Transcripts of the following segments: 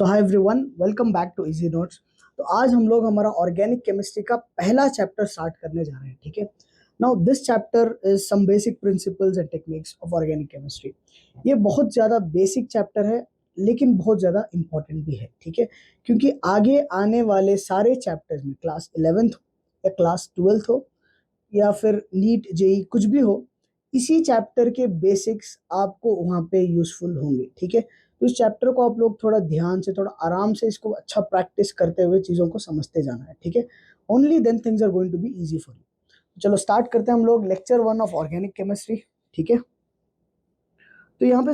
So hi everyone, welcome back to easy notes. तो आज हम लोग हमारा ऑर्गेनिक केमिस्ट्री का पहला चैप्टर स्टार्ट करने जा रहे हैं। ठीक है, now this chapter is some basic principles and techniques of organic chemistry. ये बहुत ज़्यादा बेसिक चैप्टर है लेकिन बहुत ज़्यादा इंपॉर्टेंट भी है। ठीक है, क्योंकि आगे आने वाले सारे चैप्टर्स में क्लास 11th हो या क्लास 12th हो या फिर नीट जेई कुछ भी हो, इसी चैप्टर के बेसिक्स आपको वहाँ पे यूजफुल होंगे। ठीक है, तो इस चैप्टर को आप लोग थोड़ा ध्यान से, थोड़ा आराम से इसको अच्छा प्रैक्टिस करते हुए चीज़ों को समझते जाना है। ठीक है, only then things are going to be easy for you. चलो स्टार्ट करते हैं हम लोग लेक्चर 1 ऑफ ऑर्गेनिक केमिस्ट्री। ठीक है, तो यहाँ पे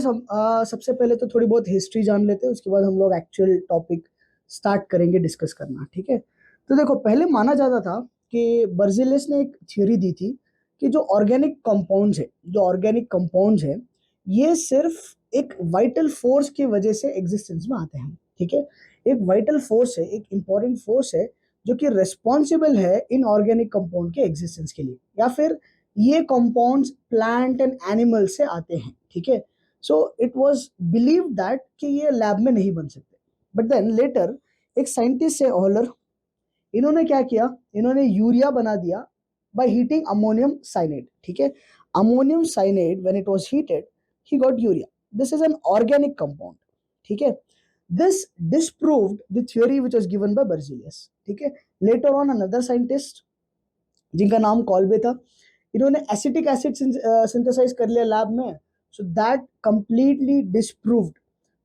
सबसे पहले तो थोड़ी बहुत हिस्ट्री जान लेते हैं, उसके बाद हम लोग एक्चुअल टॉपिक स्टार्ट करेंगे डिस्कस करना। ठीक है, तो देखो, पहले माना जाता था कि बर्जेलियस ने एक थ्योरी दी थी कि जो ऑर्गेनिक कंपाउंड्स है ये सिर्फ एक वाइटल फोर्स की वजह से एग्जिस्टेंस में आते हैं। ठीक है, एक वाइटल फोर्स है, एक इंपॉर्टेंट फोर्स है जो कि रिस्पॉन्सिबल है इन ऑर्गेनिक कंपाउंड के एग्जिस्टेंस के लिए, या फिर ये कंपाउंड्स प्लांट एंड एनिमल से आते हैं। ठीक है, so it was believe that कि ये लैब में नहीं बन सकते। बट देन लेटर एक साइंटिस्ट है ऑलर, इन्होंने क्या किया, इन्होंने यूरिया बना दिया बाय हीटिंग अमोनियम साइनेट। ठीक है, ammonium cyanate when it was heated he got urea. This is an organic compound. ठीक है, this disproved the theory which was given by Berzelius. ठीक है, लेटर ऑन अनदर साइंटिस्ट जिनका नाम Kolbe था, इन्होंने एसिटिक एसिड सिंथेसाइज कर लिया लैब में। So that completely disproved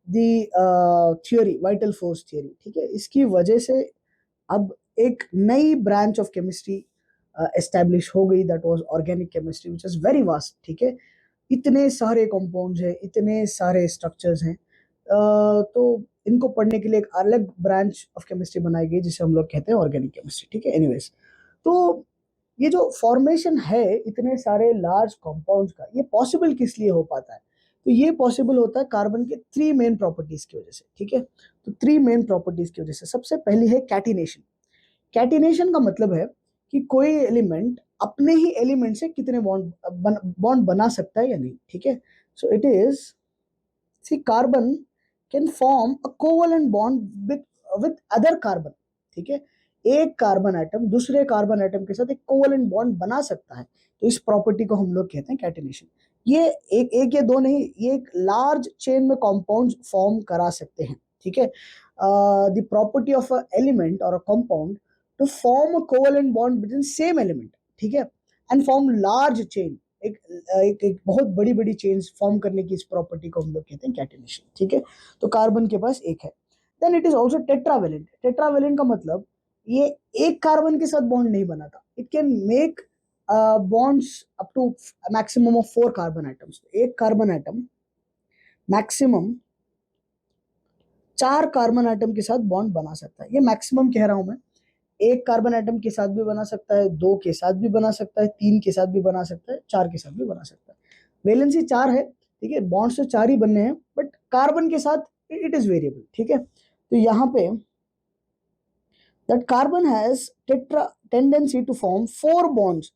the theory, vital force theory. ठीक है, इसकी वजह से अब एक नई ब्रांच ऑफ केमिस्ट्री एस्टेब्लिश हो गई, that was organic chemistry which is very vast. ठीक है, इतने सारे कंपाउंड्स हैं, इतने सारे स्ट्रक्चर्स हैं, तो इनको पढ़ने के लिए एक अलग ब्रांच ऑफ केमिस्ट्री बनाई गई जिसे हम लोग कहते हैं ऑर्गेनिक केमिस्ट्री। ठीक है, एनीवेज, तो ये जो फॉर्मेशन है इतने सारे लार्ज कंपाउंड्स का, ये पॉसिबल किस लिए हो पाता है? तो ये पॉसिबल होता है कार्बन के 3 मेन प्रॉपर्टीज की वजह से। ठीक है, तो 3 मेन प्रॉपर्टीज की वजह से सबसे पहली है कैटिनेशन। कैटिनेशन का मतलब है कि कोई एलिमेंट अपने ही एलिमेंट से कितने बॉन्ड बना सकता है या नहीं। ठीक है, so it is, C carbon can form a covalent bond with other carbon. ठीक है, एक कार्बन एटम दूसरे कार्बन एटम के साथ एक कोवलेंट बॉन्ड बना सकता है, तो इस प्रॉपर्टी को हम लोग कहते हैं कैटिनेशन। ये एक एक या दो नहीं, ये एक लार्ज चेन में कॉम्पाउंड्स फॉर्म करा सकते हैं। ठीक है, the property of a element और a compound to form a covalent bond between same element. ठीक है, एंड फॉर्म लार्ज चेन, एक बहुत बड़ी बड़ी चेन्स फॉर्म करने की इस प्रॉपर्टी को हम लोग कहते हैं कैटिनेशन। ठीक है, तो कार्बन के पास एक है। Then it is also tetravalent. Tetravalent का मतलब ये एक कार्बन के साथ बॉन्ड नहीं बनाता, it can make bonds up to maximum of 4 carbon atoms. एक carbon atom maximum 4 carbon atom के साथ बॉन्ड बना सकता है। ये मैक्सिमम कह रहा हूं मैं, एक कार्बन एटम के साथ भी बना सकता है, 2 के साथ भी बना सकता है, 3 के साथ भी बना सकता है, 4 के साथ भी बना सकता है। वैलेंसी 4 है। ठीक है, बॉन्ड से 4 ही बनने हैं, बट कार्बन के साथ इट इज वेरिएबल। ठीक है, तो यहाँ पे that carbon has tetra tendency to form 4 bonds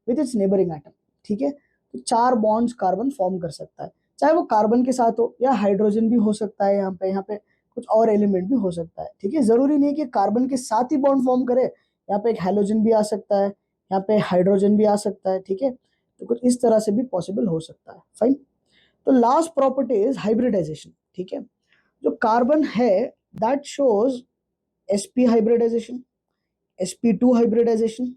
with its neighbouring atom. ठीक है, तो 4 bonds कार्बन फॉर्म कर सकता है, चाहे वो कार्बन के साथ हो या हाइड्रोजन भी हो सकता है, यहाँ पे कुछ और एलिमेंट भी हो सकता है। ठीक है, जरूरी नहीं कि कार्बन के साथ ही बॉन्ड फॉर्म करे, यहाँ पे एक हेलोजन भी आ सकता है, यहाँ पे हाइड्रोजन भी आ सकता है। ठीक है, तो कुछ इस तरह से भी पॉसिबल हो सकता है। फाइन, तो लास्ट प्रॉपर्टी इज हाइब्रिडाइजेशन। ठीक है, जो कार्बन है that shows sp hybridization, sp2 hybridization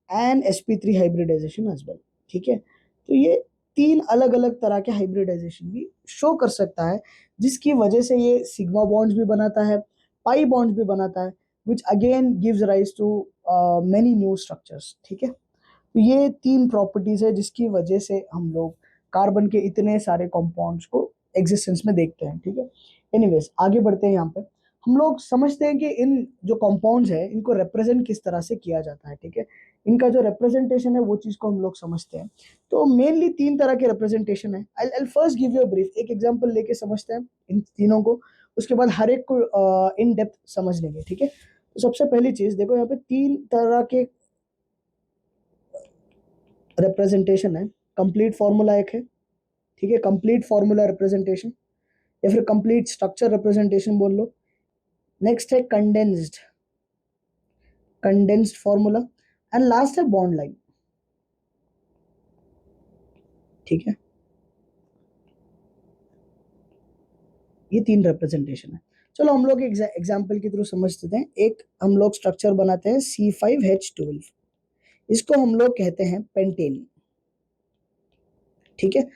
and sp3 hybridization as well. ठीक है, तो ये 3 अलग अलग तरह के हाइब्रिडाइजेशन भी शो कर सकता है, जिसकी वजह से ये सिग्मा बॉन्ड्स भी बनाता है, पाई बॉन्ड्स भी बनाता है, which again gives rise to many new structures. ठीक है, तो ये 3 प्रॉपर्टीज है जिसकी वजह से हम लोग कार्बन के इतने सारे कंपाउंड्स को एग्जिस्टेंस में देखते हैं। ठीक है, एनीवेज आगे बढ़ते हैं। यहाँ पे हम लोग समझते हैं कि इन जो कंपाउंड्स है इनको रिप्रेजेंट किस तरह से किया जाता है। ठीक है, इनका जो रिप्रेजेंटेशन है वो चीज को हम लोग समझते हैं। तो मेनली 3 तरह के रिप्रेजेंटेशन है। I first give you a brief, एक एग्जांपल लेके समझते हैं इन तीनों को, उसके बाद हर एक को इन डेप्थ समझ लेंगे। ठीक है, तो सबसे पहली चीज देखो, यहाँ पे 3 तरह के रिप्रेजेंटेशन है। कंप्लीट फॉर्मूला एक है। ठीक है, कंप्लीट फॉर्मूला रिप्रेजेंटेशन, या फिर कंप्लीट स्ट्रक्चर रिप्रेजेंटेशन बोल लो, नेक्स्ट है कंडेंस्ड फॉर्मूला, एंड लास्ट है बॉन्ड लाइन। ठीक है, ये 3 रिप्रेजेंटेशन है। चलो हम लोग एग्जाम्पल के थ्रू समझते हैं। एक हम लोग स्ट्रक्चर बनाते हैं C5H12, इसको हम लोग कहते हैं पेंटेन। ठीक है,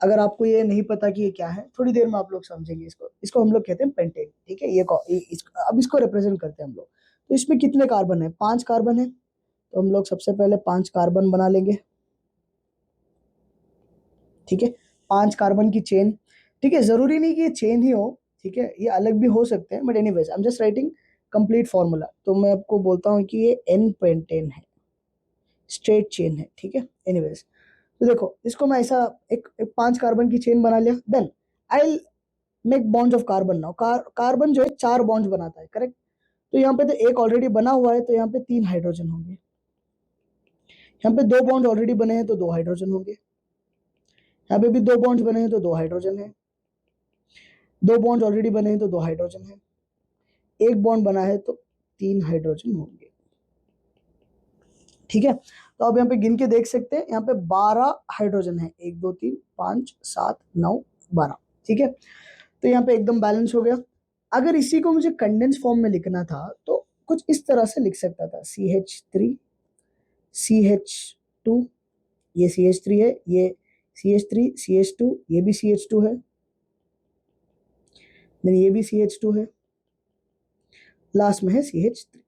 अगर आपको ये नहीं पता कि ये क्या है, थोड़ी देर में आप लोग समझेंगे इसको हम लोग कहते हैं पेंटेन। ठीक है, अब इसको रिप्रेजेंट करते हैं हम लोग। तो इसमें कितने कार्बन है? 5 कार्बन है। तो हम लोग सबसे पहले 5 कार्बन बना लेंगे। ठीक है, 5 कार्बन की चेन। ठीक है, जरूरी नहीं कि ये चेन ही हो, ठीक है, ये अलग भी हो सकते हैं, but anyways I am just writing complete formula. तो मैं आपको बोलता हूँ कि ये एन पेंटेन है, स्ट्रेट चेन है। ठीक है, एनीवेज तो देखो इसको मैं ऐसा एक 5 कार्बन की चेन बना लिया। Then I make bonds of carbon. Now carbon जो है 4 बॉन्ड्स बनाता है, करेक्ट। तो यहाँ पे तो एक ऑलरेडी बना हुआ है, तो यहाँ पे 3 हाइड्रोजन होंगे। यहाँ पे 2 बॉन्ड ऑलरेडी बने हैं, तो 2 हाइड्रोजन होंगे। यहाँ पे भी 2 बॉन्ड्स बने हैं, तो 2 हाइड्रोजन है। 2 बॉन्ड ऑलरेडी बने हैं, तो 2 हाइड्रोजन है। एक बॉन्ड बना है, तो 3 हाइड्रोजन होंगे। ठीक है, तो आप यहाँ पे गिन के देख सकते हैं, यहाँ पे 12 हाइड्रोजन है। 1 2 3 5 7 9 12। ठीक है, तो यहाँ पे एकदम बैलेंस हो गया। अगर इसी को मुझे कंडेंस फॉर्म में लिखना था, तो कुछ इस तरह से लिख सकता था, CH3 CH2, ये CH3 है, ये CH3 CH2, ये भी CH2 है, देन ये भी CH2 है, लास्ट में है CH3।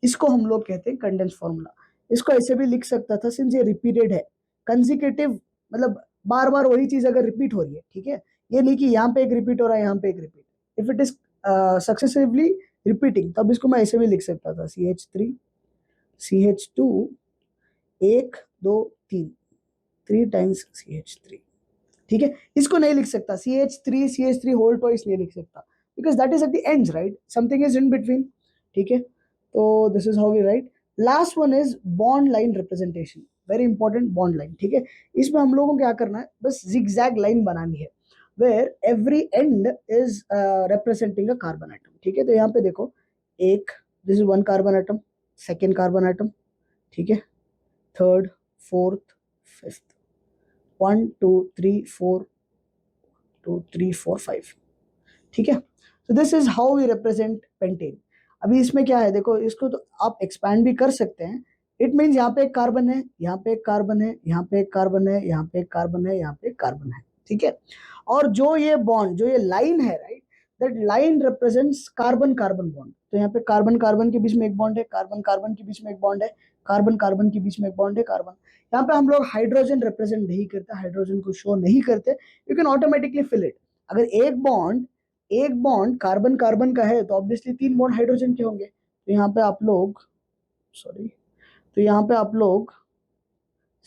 इसको हम लोग कहते हैं कंडेंस फॉर्मूला। इसको ऐसे भी लिख सकता था, सिंस ये रिपीटेड है, कंजिकेटिव, मतलब बार बार वही चीज अगर रिपीट हो रही है। ठीक है, ये नहीं कि यहाँ पे एक रिपीट हो रहा है, यहाँ पे एक repeat. If it is successively repeating, तब इसको मैं ऐसे भी लिख सकता था, CH3 CH2 1 2 3 3 टाइम्स CH3। ठीक है, इसको नहीं लिख सकता, CH3 होल ट्वाइस नहीं लिख सकता, because that is at the ends, right, something is in between. ठीक है, तो this is how we write. Last one is bond line representation, very important bond line. ठीक है, इसमें हम लोगों को क्या करना है, बस जिगजैग लाइन बनानी है, where every end is representing a carbon atom. ठीक है, तो यहाँ पे देखो, एक, this is 1 carbon atom, second carbon atom, ठीक है, थर्ड, फोर्थ, फिफ्थ, 1 2 3 4 2 3 4 5। ठीक है, तो this is how we represent pentane. अभी इसमें क्या है देखो, इसको तो आप एक्सपैंड भी कर सकते हैं। इट मीन्स यहाँ पे एक कार्बन है, यहाँ पे एक कार्बन है, यहाँ पे एक कार्बन है, यहाँ पे एक कार्बन है, यहाँ पे एक कार्बन है। ठीक है, और जो ये बॉन्ड, जो ये लाइन है, right, that line represents carbon carbon bond. तो यहाँ पे कार्बन कार्बन के बीच में एक बॉन्ड है, कार्बन कार्बन के बीच में एक बॉन्ड है, कार्बन कार्बन के बीच में एक बॉन्ड है, कार्बन। यहाँ पे हम लोग हाइड्रोजन रिप्रेजेंट नहीं करते, हाइड्रोजन को शो नहीं करते, you can automatically fill it. अगर एक बॉन्ड कार्बन कार्बन का है, तो ऑब्वियसली 3 बॉन्ड हाइड्रोजन के होंगे। तो यहाँ पे आप लोग, सॉरी, तो यहाँ पे आप लोग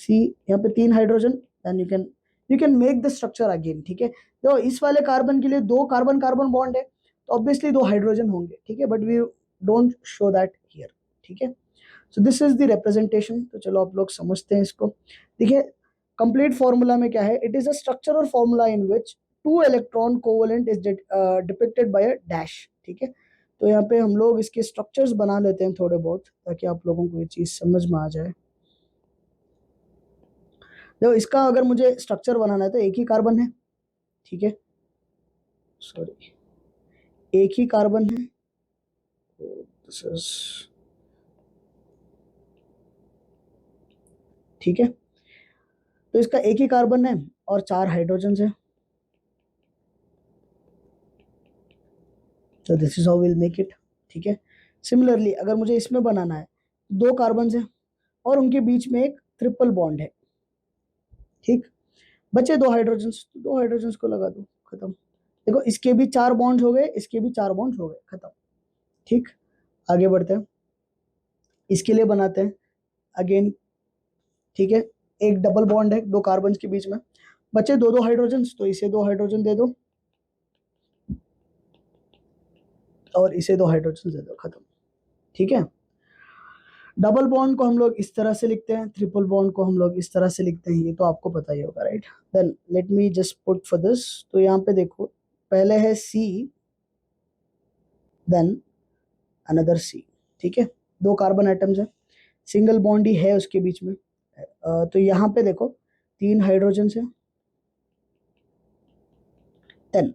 सी, यहाँ पे 3 hydrogen, then you can make the structure again. ठीक है, तो इस वाले कार्बन के लिए 2 कार्बन कार्बन बॉन्ड है, तो ऑब्वियसली 2 हाइड्रोजन होंगे। ठीक है, but we don't show that here. ठीक है, so this is the representation. तो चलो आप लोग समझते हैं इसको। देखिए, कंप्लीट फॉर्मूला में क्या है, इट इज अ स्ट्रक्चर और formula in which 2 electron covalent is depicted bye a dash. ठीक है, तो यहाँ पे हम लोग इसके स्ट्रक्चर्स बना लेते हैं थोड़े बहुत, ताकि आप लोगों को ये चीज समझ में आ जाए। देखो, इसका अगर मुझे स्ट्रक्चर बनाना है, तो एक ही कार्बन है। ठीक है, सॉरी, एक ही कार्बन है। दिस इज, ठीक है, तो इसका एक ही कार्बन है और 4 हाइड्रोजन है। तो this is how will make it. ठीक है, सिमिलरली अगर मुझे इसमें बनाना है, 2 कार्बन है और उनके बीच में एक ट्रिपल बॉन्ड है। ठीक, बचे 2 हाइड्रोजन, 2 हाइड्रोजन को लगा दो, खत्म। देखो, इसके भी 4 बॉन्ड हो गए, इसके भी 4 बॉन्ड हो गए, खत्म। ठीक, आगे बढ़ते हैं, इसके लिए बनाते हैं अगेन। ठीक है, एक डबल बॉन्ड है 2 कार्बन के बीच में, बचे 2 हाइड्रोजन, तो इसे 2 हाइड्रोजन दे दो और इसे 2 हाइड्रोजन दे दो, खत्म। ठीक है, डबल बॉन्ड को हम लोग इस तरह से लिखते हैं, ट्रिपल बॉन्ड को हम लोग इस तरह से लिखते हैं, ये तो आपको पता ही होगा, right. Then let me just put for this. तो यहाँ पे देखो, पहले है C, देन अनदर C। ठीक है, दो कार्बन एटम्स है, सिंगल बॉन्ड ही है उसके बीच में। तो यहाँ पे देखो 3 हाइड्रोजन है। Then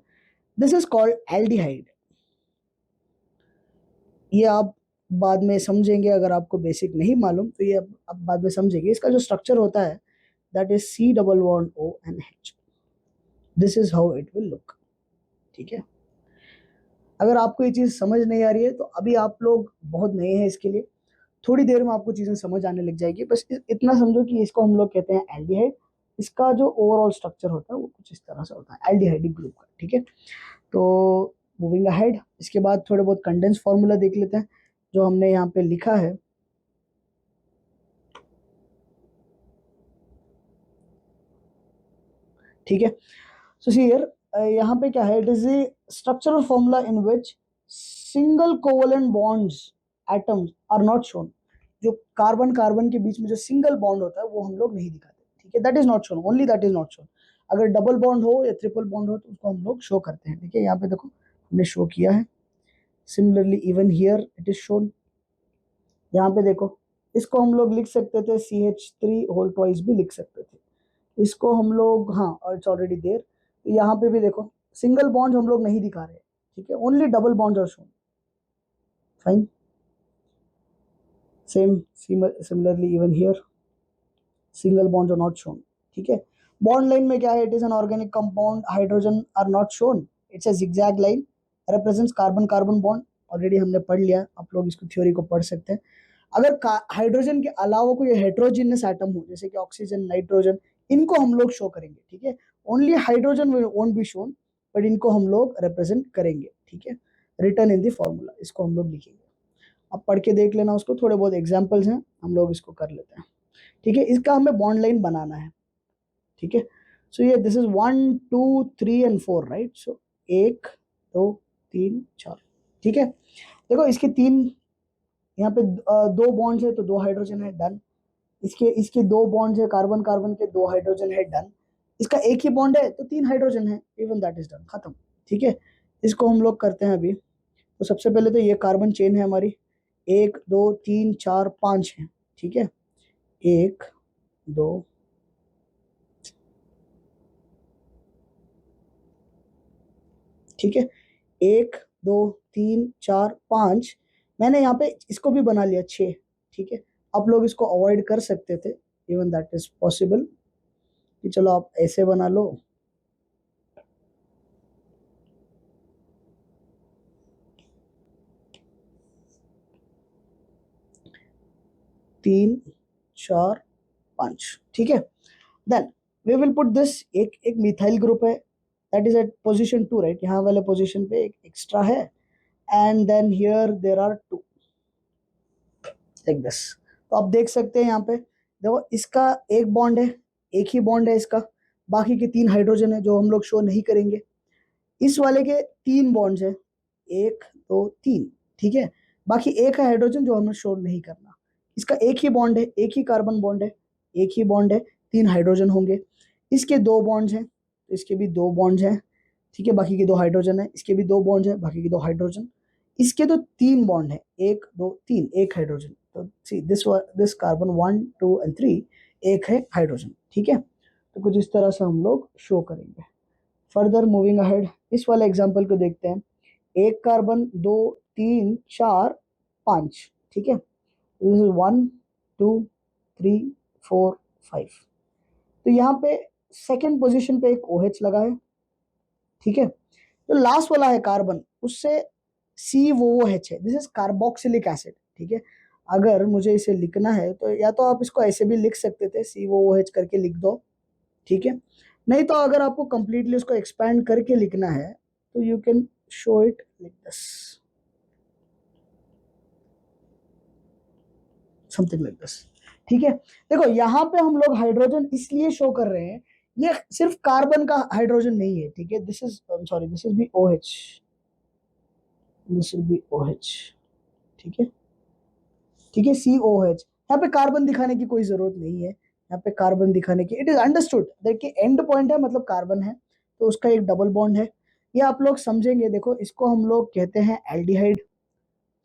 this is called aldehyde. ये आप बाद में समझेंगे, अगर आपको बेसिक नहीं मालूम तो ये आप बाद में समझेंगे। इसका जो स्ट्रक्चर होता है that is C double bond O and H। This is how it will look. ठीक है, अगर आपको ये चीज समझ नहीं आ रही है तो अभी आप लोग बहुत नए हैं इसके लिए, थोड़ी देर में आपको चीजें समझ आने लग जाएगी। बस इतना समझो कि इसको हम लोग कहते हैं एल्डिहाइड। इसका जो ओवरऑल स्ट्रक्चर होता है वो कुछ इस तरह से होता है एल्डिहाइडिक ग्रुप का। ठीक है, तो मूविंग अहेड, इसके बाद थोड़े बहुत कंडेंस फार्मूला देख लेते हैं जो हमने यहाँ पे लिखा है। ठीक है, सो सी हियर, यहाँ पे क्या है, it is a structural formula in which single covalent bonds atoms are not shown. जो कार्बन कार्बन के बीच में जो सिंगल बॉन्ड होता है वो हम लोग नहीं दिखाते। ठीक है, that is not shown, only that is not shown. अगर डबल बॉन्ड हो या ट्रिपल बॉन्ड हो तो उसको हम लोग शो करते हैं। ठीक है, यहाँ पे देखो हमने शो किया है। Similarly even here it is shown. यहाँ पे देखो, इसको हम लोग लिख सकते थे CH3 होल ट्वाइस भी लिख सकते थे। इसको हम लोग, हाँ, और इट्स ऑलरेडी देयर। तो यहाँ पे भी देखो सिंगल बॉन्ड हम लोग नहीं दिखा रहे। ठीक है, only double bond are shown. Fine, same similarly even here single bond are not shown. ठीक है, बॉन्ड लाइन में क्या है, it is an organic compound, hydrogen are not shown, it's a zigzag line represents carbon carbon bond. Already हमने पढ़ लिया, आप लोग इसको थ्योरी को पढ़ सकते हैं। अगर हाइड्रोजन के अलावा कोई हेट्रोजीनियस एटम हो जैसे कि ऑक्सीजन, नाइट्रोजन, इनको हम लोग शो करेंगे। ठीक है, only hydrogen won't be shown, but इनको हम लोग रिप्रेजेंट करेंगे। ठीक है, रिटर्न इन द फॉर्मूला, इसको हम लोग लिखेंगे। अब पढ़ के देख लेना उसको, थोड़े बहुत एग्जांपल्स हैं, हम लोग इसको कर लेते हैं। ठीक है, इसका हमें बॉन्ड लाइन बनाना है। ठीक है, सो ये दिस इज 1 2 3 एंड 4, राइट। सो 1 2 3 4। ठीक है, देखो इसके 3 यहाँ पे 2 बॉन्ड्स है तो 2 हाइड्रोजन है, डन। इसके इसके 2 बॉन्ड्स है, कार्बन कार्बन के 2 हाइड्रोजन है, डन। इसका एक ही बॉन्ड है तो 3 हाइड्रोजन है, इवन दैट इज डन, खत्म। ठीक है, इसको हम लोग करते हैं अभी। तो सबसे पहले तो ये कार्बन चेन है हमारी, 1 2 3 4 5 है। ठीक है, 1 2 ठीक है, 1 2 3 4 5। मैंने यहाँ पे इसको भी बना लिया 6। ठीक है, आप लोग इसको अवॉइड कर सकते थे, इवन दैट इज पॉसिबल, कि चलो आप ऐसे बना लो। तीन 4 5। ठीक है, then we will put this, एक मिथाइल ग्रुप है that is at position 2, right. यहाँ वाले पोजीशन पे एक एक्स्ट्रा है, and then here there are 2 like this. तो आप देख सकते हैं यहाँ पे देखो, इसका एक बॉन्ड है, एक ही बॉन्ड है इसका, बाकी के 3 हाइड्रोजन है जो हम लोग शो नहीं करेंगे। इस वाले के 3 बॉन्ड्स है, 1 2 3। ठीक है, बाकी एक है हाइड्रोजन जो हमें शो नहीं करना। इसका एक ही बॉन्ड है, एक ही कार्बन बॉन्ड है, एक ही बॉन्ड है, 3 हाइड्रोजन होंगे। इसके 2 बॉन्ड्स हैं तो इसके भी 2 बॉन्ड्स हैं। ठीक है, बाकी के 2 हाइड्रोजन है, इसके भी 2 बॉन्ड्स हैं, बाकी के 2 हाइड्रोजन। इसके तो 3 बॉन्ड है, 1 2 3, एक हाइड्रोजन। तो सी दिस कार्बन 1 2 एंड 3, एक है हाइड्रोजन। ठीक है, तो कुछ इस तरह से हम लोग शो करेंगे। फर्दर मूविंग अहेड, इस वाले एग्जांपल को देखते हैं। एक कार्बन 2 3 4 5। ठीक है, दिस इज 1 2 3 4 5। तो यहाँ पे सेकेंड पोजीशन पे एक OH लगा है। ठीक है, जो लास्ट वाला है कार्बन, उससे COOH है, दिस इज कार्बोक्सिलिक एसिड। ठीक है, अगर मुझे इसे लिखना है तो या तो आप इसको ऐसे भी लिख सकते थे, COOH करके लिख दो। ठीक है, नहीं तो अगर आपको कंप्लीटली उसको एक्सपैंड करके लिखना है तो you can show it like this, something like this. ठीक है, देखो यहाँ पे हम लोग हाइड्रोजन इसलिए शो कर रहे हैं, ये सिर्फ कार्बन का हाइड्रोजन नहीं है। ठीक है, this is sorry, this is be OH, this will be OH। ठीक है, ठीक है, COH। यहाँ पे कार्बन दिखाने की कोई जरूरत नहीं है, यहाँ पे कार्बन दिखाने की, इट इज अंडरस्टूड। देखिए एंड पॉइंट है मतलब कार्बन है तो उसका एक डबल बॉन्ड है, ये आप लोग समझेंगे। देखो इसको हम लोग कहते हैं एल्डिहाइड।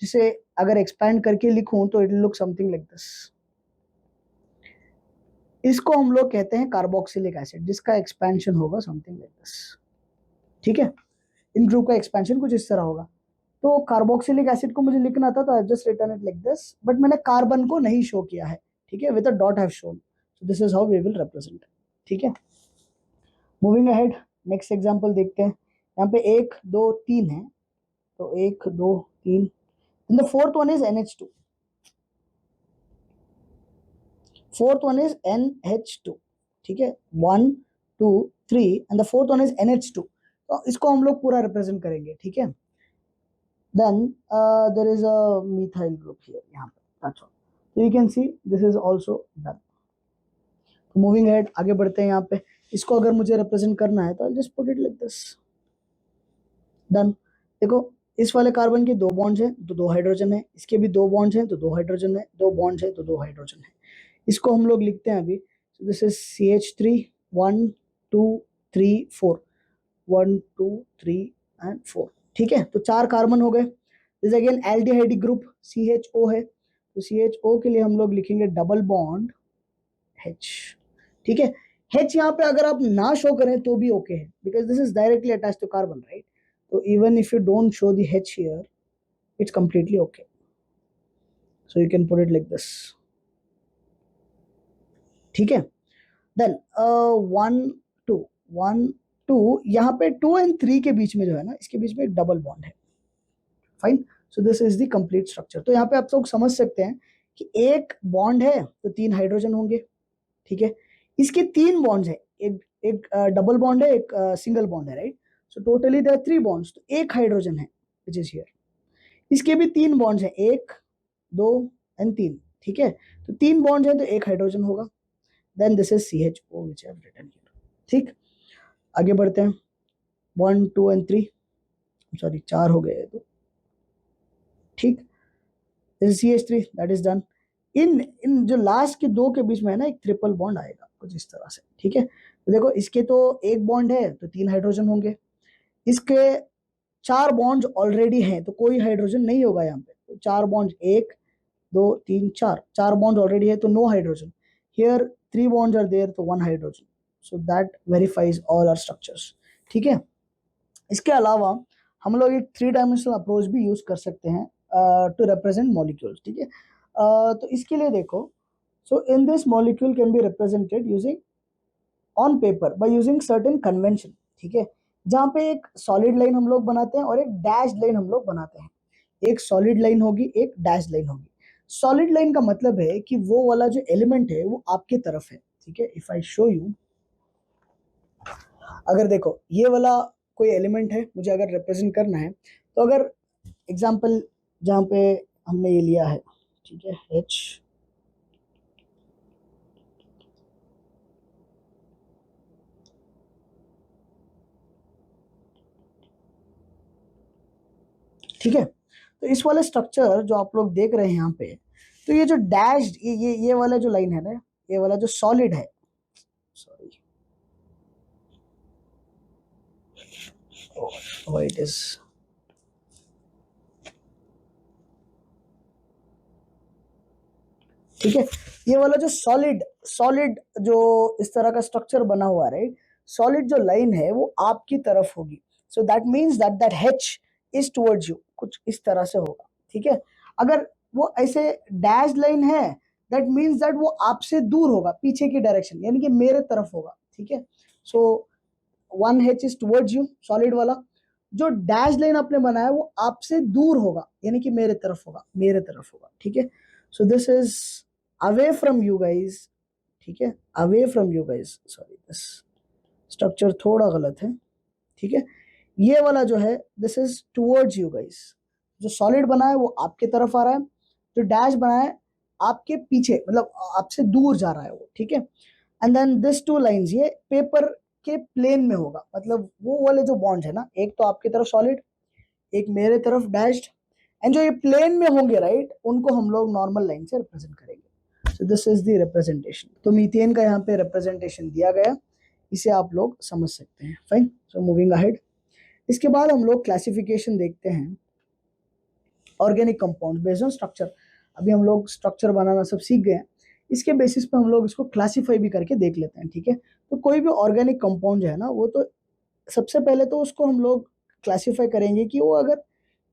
जिसे अगर एक्सपैंड करके लिखूं तो it look something like this. इसको हम लोग कहते हैं कार्बोक्सिलिक एसिड, जिसका एक्सपेंशन होगा समथिंग लाइक दिस। ठीक है, इन ग्रुप का एक्सपेंशन कुछ इस तरह होगा। तो कार्बोक्सिलिक एसिड को मुझे लिखना था तो I just written it like this, but मैंने कार्बन को नहीं शो किया है। ठीक है, with a dot have shown, so this is how we will represent. ठीक है, मूविंग अहेड, नेक्स्ट एग्जांपल देखते हैं। यहाँ पे 1 2 3 है, तो 1 2 3, and the fourth one is NH2। Fourth one is NH2। ठीक है, 1 2 3 and the fourth one is NH2। तो इसको हम लोग पूरा रिप्रेजेंट करेंगे। ठीक है, then there is a methyl group here यहाँ पे, that's all, so you can see this is also done। तो मूविंग अहेड, आगे बढ़ते हैं। यहाँ पे इसको अगर मुझे रिप्रेजेंट करना है तो I just put it like this, done. देखो इस वाले कार्बन के 2 बॉन्ड्स हैं तो 2 हाइड्रोजन है, इसके भी 2 बॉन्ड्स हैं तो 2 हाइड्रोजन है, 2 बॉन्ड्स है तो 2 हाइड्रोजन है। इसको हम लोग लिखते हैं अभी, so this is CH3 1 2 3 4, 1 2 3 and 4। ठीक है, तो 4 कार्बन हो गए। This again aldehyde group CHO है, तो CHO के लिए हम लोग लिखेंगे डबल बॉन्ड H। ठीक है, H यहाँ पे अगर आप ना शो करें तो भी ओके है, because this is directly attach to carbon, right. तो even if you don't show the H here, it's completely okay, so you can put it like this। ठीक है, देन 1 2 1 2, यहाँ पे 2 and 3 के बीच में जो है ना, इसके बीच में एक डबल बॉन्ड है। Fine, so this is the complete structure. तो यहाँ पे आप लोग समझ सकते हैं कि एक बॉन्ड है तो 3 हाइड्रोजन होंगे। ठीक है, इसके 3 बॉन्ड्स है, एक डबल बॉन्ड है, एक सिंगल बॉन्ड है, right. So totally there 3 bonds, तो एक हाइड्रोजन है विच इज हियर। इसके भी 3 बॉन्ड्स है, 1 2 एंड 3। ठीक है, तो 3 बॉन्ड्स है तो एक हाइड्रोजन होगा। Then this is CHO which I have written here. ठीक, आगे बढ़ते हैं। 1 2 एंड 3, सॉरी 4 हो गए तो। ठीक, this is CH3, that is done. इन जो लास्ट के 2 के बीच में है ना, एक ट्रिपल बॉन्ड आएगा कुछ इस तरह से। ठीक है, तो देखो इसके तो एक बॉन्ड है तो 3 हाइड्रोजन होंगे, इसके 4 बॉन्ड्स ऑलरेडी हैं तो कोई हाइड्रोजन नहीं होगा यहाँ पे। तो 4 बॉन्ड, 1 2 3 4, 4 बॉन्ड ऑलरेडी है तो no hydrogen. Here 3 bonds are there तो 1 hydrogen, so that verifies all our structures. ठीक है, इसके अलावा हम लोग एक 3 डायमेंशनल अप्रोच भी यूज कर सकते हैं टू रिप्रेजेंट मॉलिक्यूल्स। ठीक है, तो इसके लिए देखो, so in this molecule can be represented using on paper by using certain convention. ठीक है, जहाँ पे एक सॉलिड लाइन हम लोग बनाते हैं और एक डैश लाइन हम लोग बनाते हैं। एक सॉलिड लाइन होगी, एक डैश लाइन होगी। सॉलिड लाइन का मतलब है कि वो वाला जो एलिमेंट है वो आपके तरफ है। ठीक है, इफ आई शो यू, अगर देखो ये वाला कोई एलिमेंट है, मुझे अगर रिप्रेजेंट करना है, तो अगर एग्जांपल जहाँ पे हमने ये लिया है, ठीक है, H, ठीक है, तो इस वाले स्ट्रक्चर जो आप लोग देख रहे हैं यहाँ पे, तो ये जो डैश, ये वाला जो लाइन है ना, ये वाला जो सॉलिड है, सॉरी इट इज, ठीक है, ये वाला जो सॉलिड सॉलिड जो इस तरह का स्ट्रक्चर बना हुआ है, राइट, सॉलिड जो लाइन है वो आपकी तरफ होगी। So that means that H is towards you, कुछ इस तरह से होगा। ठीक है, अगर वो ऐसे डैश लाइन है, दैट मीन्स दैट वो आपसे दूर होगा, पीछे की डायरेक्शन, यानी कि मेरे तरफ होगा। ठीक है, सो 1 H is towards you, solid वाला। जो डैश लाइन आपने बनाया वो आपसे दूर होगा, यानी कि मेरे तरफ होगा, मेरे तरफ होगा। ठीक है, so this is away from you guys. ठीक है, away from you guys, sorry this structure थोड़ा गलत है। ठीक है, ये वाला जो है this is towards you guys. जो सॉलिड बना है वो आपके तरफ आ रहा है, जो डैश बना है आपके पीछे, मतलब आपसे दूर जा रहा है वो। ठीक है, एंड देन दिस 2 लाइंस ये पेपर के प्लेन में होगा, मतलब वो वाले जो बॉन्ड है ना, एक तो आपकी तरफ सॉलिड, एक मेरे तरफ डैश्ड, एंड जो ये प्लेन में होंगे, राइट, उनको हम लोग नॉर्मल लाइन से रिप्रेजेंट करेंगे। सो दिस इज द रिप्रेजेंटेशन। तो मीथेन का यहाँ पे रिप्रेजेंटेशन दिया गया, इसे आप लोग समझ सकते हैं। फाइन, सो मूविंग अहेड, इसके बाद हम लोग क्लासिफिकेशन देखते हैं organic compound based on structure. अभी हम लोग स्ट्रक्चर बनाना सब सीख गए हैं, इसके बेसिस पे हम लोग इसको क्लासीफाई भी करके देख लेते हैं, ठीक है। तो कोई भी ऑर्गेनिक कंपाउंड जो है ना, वो तो सबसे पहले तो उसको हम लोग क्लासीफाई करेंगे कि वो अगर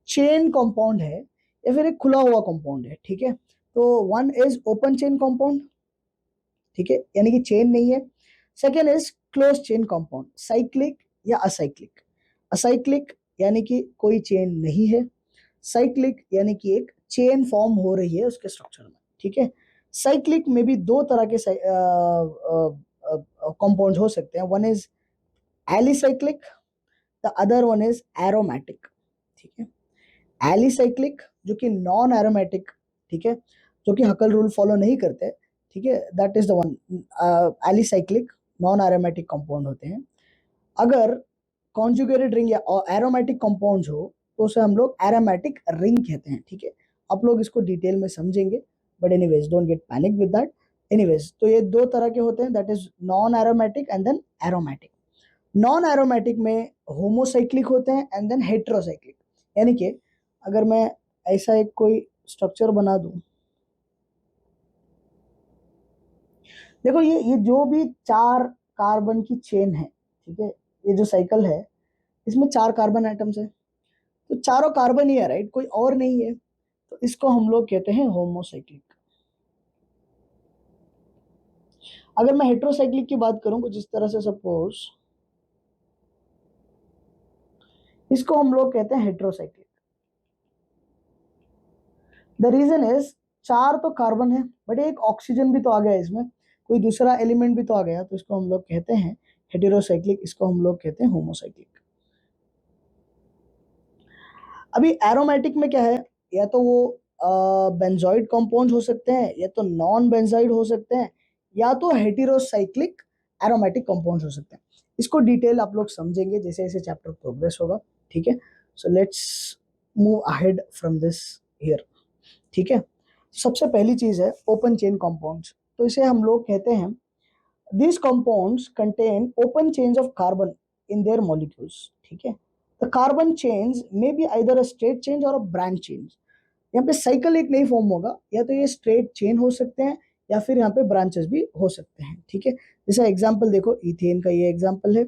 चेन कंपाउंड है या फिर एक खुला हुआ कंपाउंड है, ठीक है। तो one is open chain compound, ठीक है, यानी कि चेन नहीं है। Second is close chain compound, cyclic या असाइक्लिक। असाइक्लिक यानी कि कोई चेन नहीं है, साइक्लिक यानी कि एक चेन फॉर्म हो रही है उसके स्ट्रक्चर में, ठीक है। साइक्लिक में भी दो तरह के कंपाउंड हो सकते हैं, one is alicyclic, the other one is aromatic, ठीक है। एलिसाइक्लिक जो कि नॉन एरोमेटिक, ठीक है, जो कि हकल रूल फॉलो नहीं करते, ठीक है, that is the one. Alicyclic non aromatic compound होते हैं। अगर कॉन्जुगेटेड रिंग या एरोमेटिक कंपाउंड हो तो उसे हम लोग एरोमेटिक रिंग कहते हैं, ठीक है। आप लोग इसको डिटेल में समझेंगे, but anyways don't get panic with that. Anyways तो ये दो तरह के होते हैं, that is non aromatic and then aromatic. Non aromatic में होमोसाइक्लिक होते हैं एंड देन हेट्रोसाइक्लिक, यानी कि अगर मैं ऐसा एक कोई स्ट्रक्चर बना दूं, देखो ये जो भी चार कार्बन की चेन है, ठीक है, ये जो साइकिल है इसमें चार कार्बन एटम्स है, तो चारों कार्बन ही है, राइट, कोई और नहीं है, तो इसको हम लोग कहते हैं होमोसाइक्लिक। अगर मैं हेट्रोसाइक्लिक की बात करूं कुछ इस तरह से, सपोज इसको हम लोग कहते हैं हेट्रोसाइक्लिक। द रीजन इज चार तो कार्बन है, बट एक ऑक्सीजन भी तो आ गया इसमें, कोई दूसरा एलिमेंट भी तो आ गया, तो इसको हम लोग कहते हैं हेटेरोसाइक्लिक, इसको हम लोग कहते हैं होमोसाइक्लिक। अभी एरोमेटिक में क्या है, या तो वो बेंजोइड कंपाउंड हो सकते हैं, या तो नॉन बेंजोइड हो सकते हैं, या तो हेटेरोसाइक्लिक एरोमेटिक कंपाउंड हो सकते हैं। इसको डिटेल आप लोग समझेंगे जैसे जैसे चैप्टर प्रोग्रेस होगा, ठीक है। So let's move ahead from this here, ठीक है। सबसे पहली चीज है ओपन चेन कंपाउंड्स, तो इसे हम लोग कहते हैं these compounds contain open chains of carbon in their molecules, ठीक है। the carbon chains may be either a straight chain or a branch chains। यहाँ पे साइकिल एक नहीं फॉर्म होगा, या तो ये स्ट्रेट चेन हो सकते हैं या फिर यहाँ पे ब्रांचेस भी हो सकते हैं, ठीक है। जैसा एग्जांपल देखो, इथेन का ये एग्जांपल है,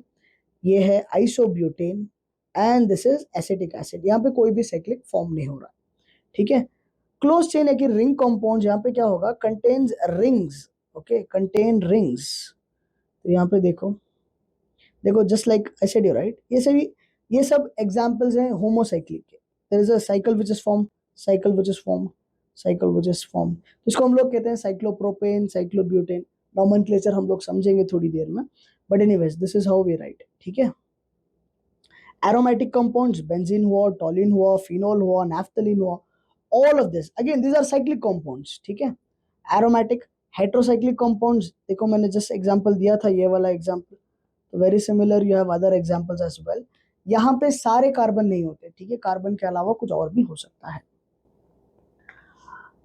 ये है isobutane and this is acetic acid, यहाँ पे कोई भी साइक्लिक फॉर्म नहीं हो रहा, ठीक है। क्लोज चेन है कि रिंग कंपाउंड, यहाँ पे क्या होगा, contains rings, okay, contain rings. तो यहाँ पे देखो, देखो just like I said you, right, ये सब एग्जांपल्स हैं होमोसाइक्लिक के। There is a cycle which is form, cycle which is form, cycle which is form, इसको हम लोग कहते हैं साइक्लोप्रोपेन, साइक्लोब्यूटेन। नॉमेनक्लेचर हम लोग समझेंगे थोड़ी देर में, but anyways this is how we write, ठीक है। एरोमेटिक कंपाउंड्स, बेंजीन हुआ, टोलिन हुआ, फिनोल हुआ, नैफ्थलीन हुआ, all of this again these are cyclic compounds, ठीक है। एरोमेटिक हेट्रोसाइक्लिक कंपाउंड्स, देखो मैंने जस्ट एग्जांपल दिया था, ये वाला एग्जांपल, तो very similar you have other examples as well. यहाँ पे सारे कार्बन नहीं होते, ठीक है, कार्बन के अलावा कुछ और भी हो सकता है।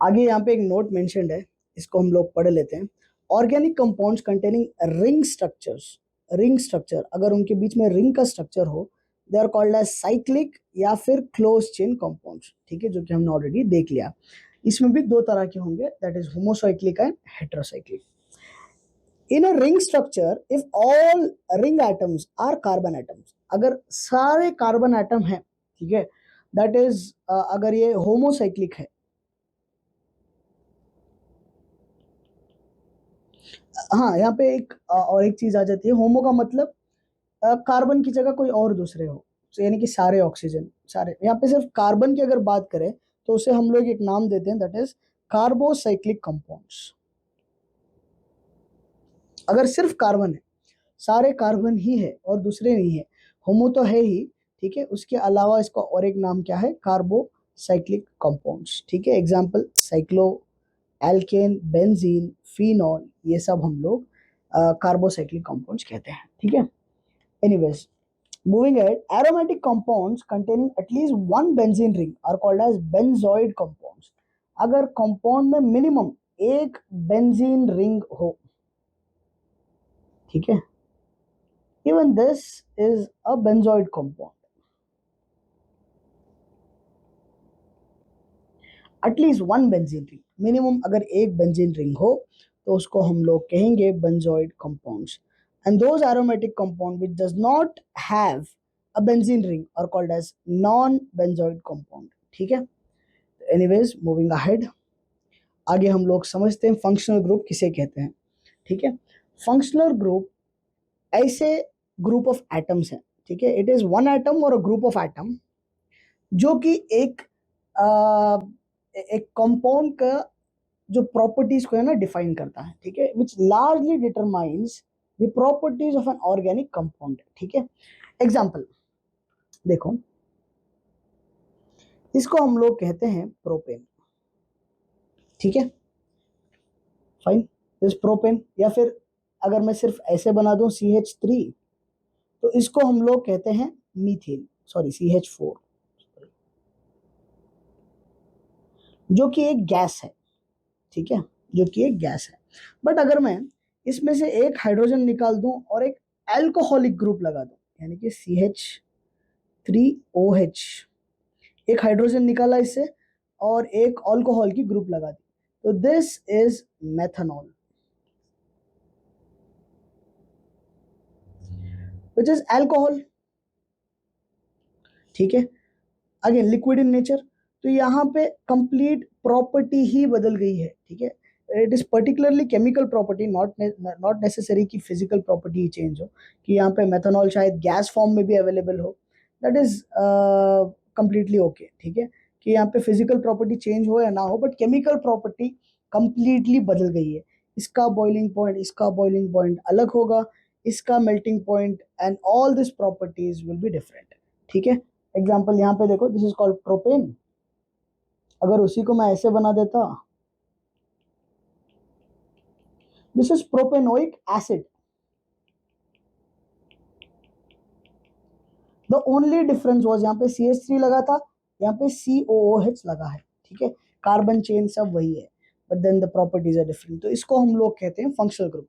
आगे यहाँ पे एक नोट मेंशन्ड है, इसको हम लोग पढ़ लेते हैं। Organic compounds containing ring structures, ring structure अगर उनके बीच में रिंग का स्ट्रक्चर हो, they are called as cyclic या फिर क्लोज चेन कंपाउंड्स, ठीक है, जो कि हमने ऑलरेडी देख लिया। इसमें भी दो तरह के होंगे, that is homocyclic and heterocyclic. In a ring structure if all ring atoms are carbon atoms, अगर सारे कार्बन एटम हैं, ठीक है, दैट इज अगर ये होमोसाइक्लिक है। हाँ, यहाँ पे एक और एक चीज आ जाती है, होमो का मतलब कार्बन की जगह कोई और दूसरे हो, तो यानी कि सारे ऑक्सीजन, सारे। यहाँ पे सिर्फ कार्बन की अगर बात करें तो उसे हम लोग एक नाम देते हैं, दैट इज कार्बोसाइक्लिक कंपाउंड्स। अगर सिर्फ कार्बन है, सारे कार्बन ही है और दूसरे नहीं है, होमो तो है ही, ठीक है, उसके अलावा इसका और एक नाम क्या है, कार्बोसाइक्लिक कंपाउंड्स, ठीक है। Example cyclo, alkane, benzene, phenol, ये सब हम लोग कार्बोसाइक्लिक कंपाउंड्स कहते हैं, ठीक है। Anyways moving ahead, aromatic compounds containing at least one benzene ring are called as benzoid compounds। अगर कंपाउंड में मिनिमम एक बेंजीन रिंग हो, ठीक है, even this is a benzoid compound। At least one benzene ring, minimum अगर एक benzene ring हो तो उसको हम लोग कहेंगे benzoid compounds, and those aromatic compound which does not have a benzene ring are called as non benzoid compound. ठीक है, एनीवेज मूविंग अहेड, आगे हम लोग समझते हैं फंक्शनल ग्रुप किसे कहते हैं। ठीक है, फंक्शनल ग्रुप ऐसे ग्रुप ऑफ एटम्स हैं, ठीक है, इट इज वन एटम और अ ग्रुप ऑफ एटम जो कि एक कंपाउंड का जो प्रॉपर्टीज को है ना डिफाइन करता है, ठीक है, which largely determines the properties of an organic compound. ठीक है, एग्जांपल देखो, इसको हम लोग कहते हैं प्रोपेन। ठीक है, फाइन, दिस प्रोपेन, या फिर अगर मैं सिर्फ ऐसे बना दूं CH3, तो इसको हम लोग कहते हैं मीथेन, सॉरी CH4, जो कि एक गैस है। ठीक है, जो कि एक गैस है, बट अगर मैं इसमें से एक हाइड्रोजन निकाल दूं और एक एल्कोहलिक ग्रुप लगा दूं, यानी कि CH3OH, एक हाइड्रोजन निकाला इससे और एक अल्कोहल की ग्रुप लगा दी, तो this is methanol, which is alcohol. ठीक है, अगेन लिक्विड इन नेचर, तो यहाँ पे कंप्लीट प्रॉपर्टी ही बदल गई है। ठीक है, it is particularly chemical property, not necessary कि फिजिकल प्रॉपर्टी ही चेंज हो, कि यहाँ पे मेथनॉल शायद गैस फॉर्म में भी अवेलेबल हो, दैट इज कंप्लीटली ओके। ठीक है, कि यहाँ पे फिजिकल प्रॉपर्टी चेंज हो या ना हो, बट केमिकल प्रॉपर्टी कंप्लीटली बदल गई है। इसका बॉइलिंग पॉइंट, इसका बॉइलिंग पॉइंट अलग होगा, इसका melting point, and all this properties will be different. ठीक है, एग्जाम्पल यहाँ पे देखो, दिस इज कॉल्ड प्रोपेन, अगर उसी को मैं ऐसे बना देता, this is propanoic acid, the only difference was यहाँ पे CH3 लगा था, यहाँ पे COOH लगा है। ठीक है, कार्बन चेन सब वही है, but then the properties are different, तो इसको हम लोग कहते हैं फंक्शनल ग्रुप।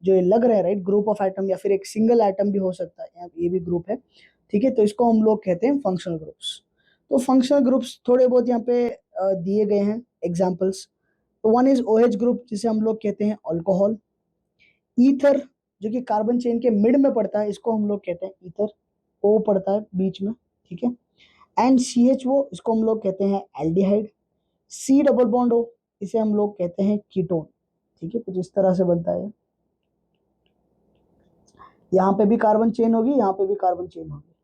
जो ये लग रहा है राइट, ग्रुप ऑफ एटम या फिर एक सिंगल एटम भी हो सकता है, ये भी ग्रुप है। ठीक है, तो इसको हम लोग कहते हैं फंक्शनल ग्रुप्स। तो फंक्शनल ग्रुप्स थोड़े बहुत यहाँ पे दिए गए हैं एग्जाम्पल्स। तो वन इज OH ग्रुप, जिसे हम लोग कहते हैं अल्कोहल। ईथर, जो कि कार्बन चेन के मिड में पड़ता है, इसको हम लोग कहते हैं ईथर, O पड़ता है बीच में। ठीक है, एंड CHO, इसको हम लोग कहते हैं aldehyde. C double bond O, इसे हम लोग कहते हैं कीटोन। ठीक है, कुछ इस तरह से बनता है, यहाँ पे भी कार्बन चेन होगी, यहाँ पे भी कार्बन चेन होगी,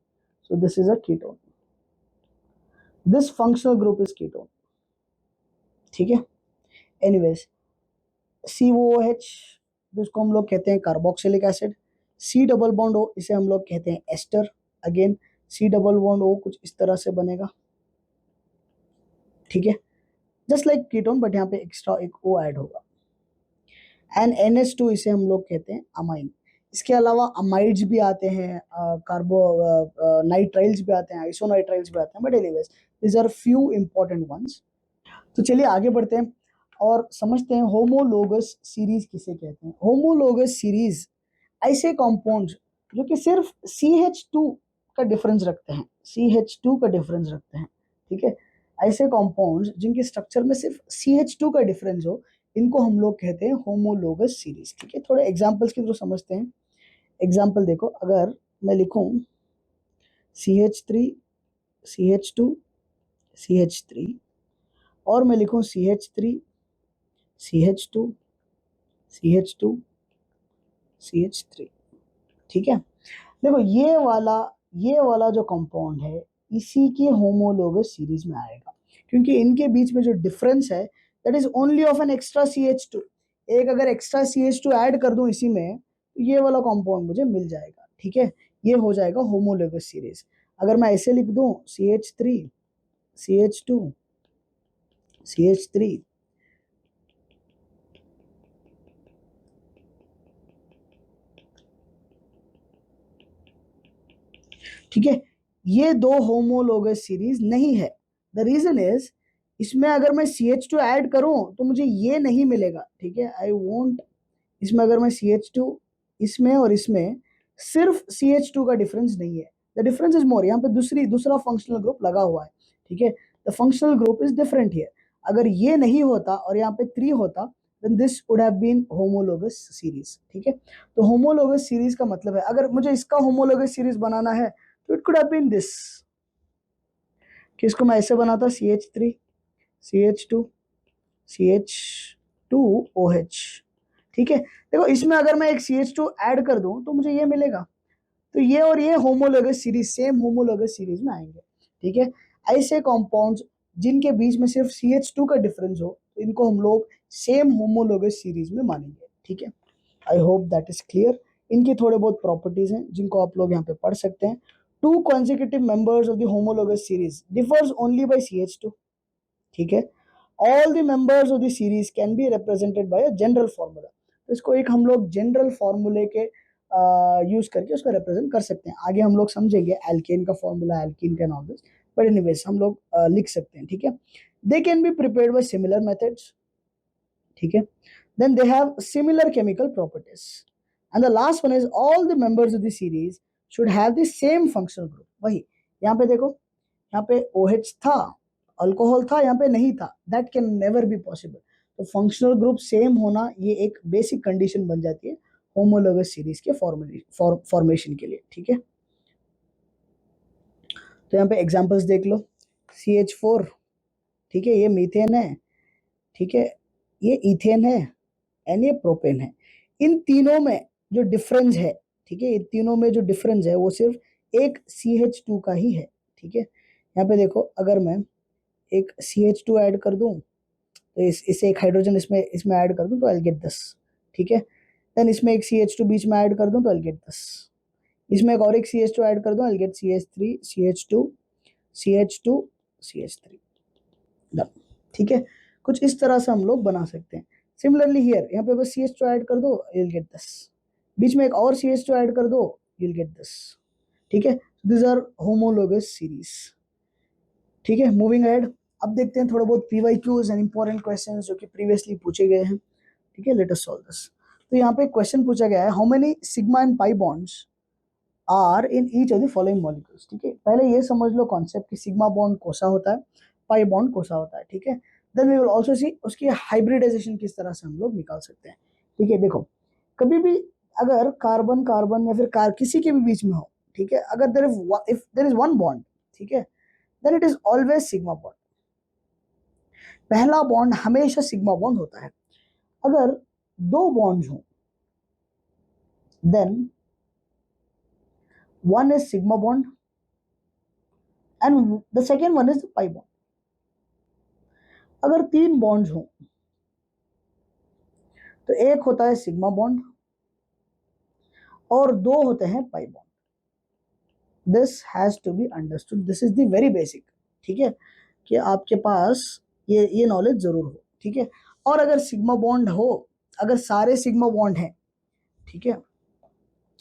so this is a ketone, this functional group is ketone. ठीक है, एनीवेज, COOH, जिसको हम लोग कहते हैं carboxylic acid. C double bond O, इसे हम लोग कहते हैं ester, again C double bond O कुछ इस तरह से बनेगा। ठीक है, जस्ट लाइक कीटोन, बट यहाँ पे एक्स्ट्रा एक O ऐड होगा। एंड NH2, इसे हम लोग कहते हैं अमाइन। इसके अलावा अमाइड्स भी आते हैं, कार्बो नाइट्राइल्स भी आते हैं, आइसोनाइट्राइल्स भी आते हैं, but anyways these are few important ones. तो चलिए आगे बढ़ते हैं और समझते हैं होमोलोगस सीरीज किसे कहते हैं। होमोलोगस सीरीज ऐसे कंपाउंड्स जो कि सिर्फ CH2 का डिफरेंस रखते हैं, CH2 का डिफरेंस रखते हैं। ठीक है, ऐसे कंपाउंड्स जिनके स्ट्रक्चर में सिर्फ CH2 का डिफरेंस हो, इनको हम लोग कहते हैं होमोलोगस सीरीज। ठीक है, थोड़े एग्जांपल्स के थ्रू समझते हैं। एग्जांपल देखो, अगर मैं लिखूं CH3 CH2 CH3, और मैं लिखूं CH3 CH2 CH2 CH3। ठीक है, देखो ये वाला जो कंपाउंड है, इसी के होमोलोगस सीरीज में आएगा, क्योंकि इनके बीच में जो डिफरेंस है that is only of an extra CH2। एक अगर एक्स्ट्रा CH2 ऐड कर दूं इसी में, तो ये वाला कंपाउंड मुझे मिल जाएगा। ठीक है, ये हो जाएगा होमोलोगस सीरीज। अगर मैं ऐसे लिख दूं CH3 CH2 CH3, ठीक है, ये दो होमोलोगस सीरीज नहीं है। द रीजन इज, इसमें अगर मैं CH2 ऐड करूं तो मुझे ये नहीं मिलेगा। ठीक है, आई वोंट, इसमें अगर मैं CH2, इसमें और इसमें सिर्फ CH2 का डिफरेंस नहीं है, द डिफरेंस इज मोर, यहाँ पे दूसरा फंक्शनल ग्रुप लगा हुआ है। ठीक है, the functional group is different here. अगर ये नहीं होता और यहाँ पे 3 होता, then this would have been homologous series. ठीक है, तो होमोलोगस सीरीज का मतलब है अगर मुझे इसका होमोलोगस सीरीज बनाना है तो it could have been this, कि इसको मैं ऐसे बनाता CH3 CH2 CH2OH। ठीक है, देखो इसमें अगर मैं एक CH2 ऐड कर दूं तो मुझे ये मिलेगा, तो ये और ये homologous series, same homologous series में आएंगे। ठीक है, ऐसे कॉम्पाउंड्स जिनके बीच में सिर्फ CH2 का डिफरेंस हो, तो इनको हम लोग सेम होमोलोगस सीरीज में मानेंगे। ठीक है, I hope that is clear. इनकी थोड़े बहुत प्रॉपर्टीज हैं जिनको आप लोग यहाँ पे पढ़ सकते हैं। Two consecutive members of the homologous series differs only by CH2। ठीक है, all the members of the series can be represented by a general formula. तो इसको एक हम लोग जनरल फार्मूले के यूज करके उसको रिप्रेजेंट कर सकते हैं। आगे हम लोग समझेंगे एल्केन का फार्मूला, एल्कीन का, ऑल दिस, बट एनीवेज हम लोग लिख सकते हैं। ठीक है, they can be prepared by similar methods. ठीक है, then they have similar chemical properties, and the last one is all the members of the series should have the same functional group। वही यहाँ पे देखो, यहाँ पे OH था, alcohol था, यहाँ पे नहीं था, that can never be possible। तो फंक्शनल ग्रुप सेम होना ये एक बेसिक कंडीशन बन जाती है होमोलोगस सीरीज के फॉर्मेशन के लिए। ठीक है, तो यहाँ पे एग्जांपल्स देख लो, CH4, ठीक है, ये मीथेन है, ठीक है, ये इथेन है, एंड ये प्रोपेन है। इन तीनों में जो डिफरेंस है, ठीक है, इन तीनों में जो डिफरेंस है वो सिर्फ एक CH2 का ही है। ठीक है, यहाँ पे देखो अगर मैं एक CH2 ऐड कर दूं तो इसे एक हाइड्रोजन इसमें इसमें ऐड कर दूं तो आई गेट 10। ठीक है, देन इसमें एक CH2 बीच में ऐड कर दूं तो आई गेट 10, इसमें एक और एक CH2 ऐड कर दूं I get CH3 CH2 CH2 CH3। ठीक है, कुछ इस तरह से हम लोग बना सकते हैं। सिमिलरली हियर, यहाँ पे बस CH2 ऐड कर दो, you'll get 10, बीच में एक और CH2 ऐड कर दो, you'll get 10। ठीक है, दिस आर होमोलोगस सीरीज। ठीक है, मूविंग अहेड, अब देखते हैं थोड़ा बहुत PYQs एंड इंपॉर्टेंट क्वेश्चंस जो कि प्रीवियसली पूछे गए हैं। ठीक है, लेट अस सॉल्व दिस। तो यहाँ पे एक क्वेश्चन पूछा गया है, how many sigma and pi bonds are in each of the following molecules. ठीक है, पहले ये समझ लो कॉन्सेप्ट कि सिग्मा बॉन्ड कौन सा होता है, पाई बॉन्ड कौन सा होता है। ठीक है, then we will also see उसकी हाइब्रिडाइजेशन किस तरह से हम लोग निकाल सकते हैं। ठीक है, देखो कभी भी अगर कार्बन कार्बन या फिर किसी के भी बीच में हो, ठीक है, अगर if there is one bond, ठीक है, then it is always sigma bond. पहला बॉन्ड हमेशा सिग्मा बॉन्ड होता है। अगर दो बॉन्ड्स हो, then one is sigma bond and the second one is the pi bond। अगर तीन बॉन्ड्स हो तो एक होता है सिग्मा बॉन्ड और दो होते हैं pi bond. This has to be understood, this is the very basic. ठीक है, कि आपके पास ये नॉलेज जरूर हो। ठीक है, और अगर सिग्मा बॉन्ड हो, अगर सारे सिग्मा बॉन्ड हैं, ठीक है,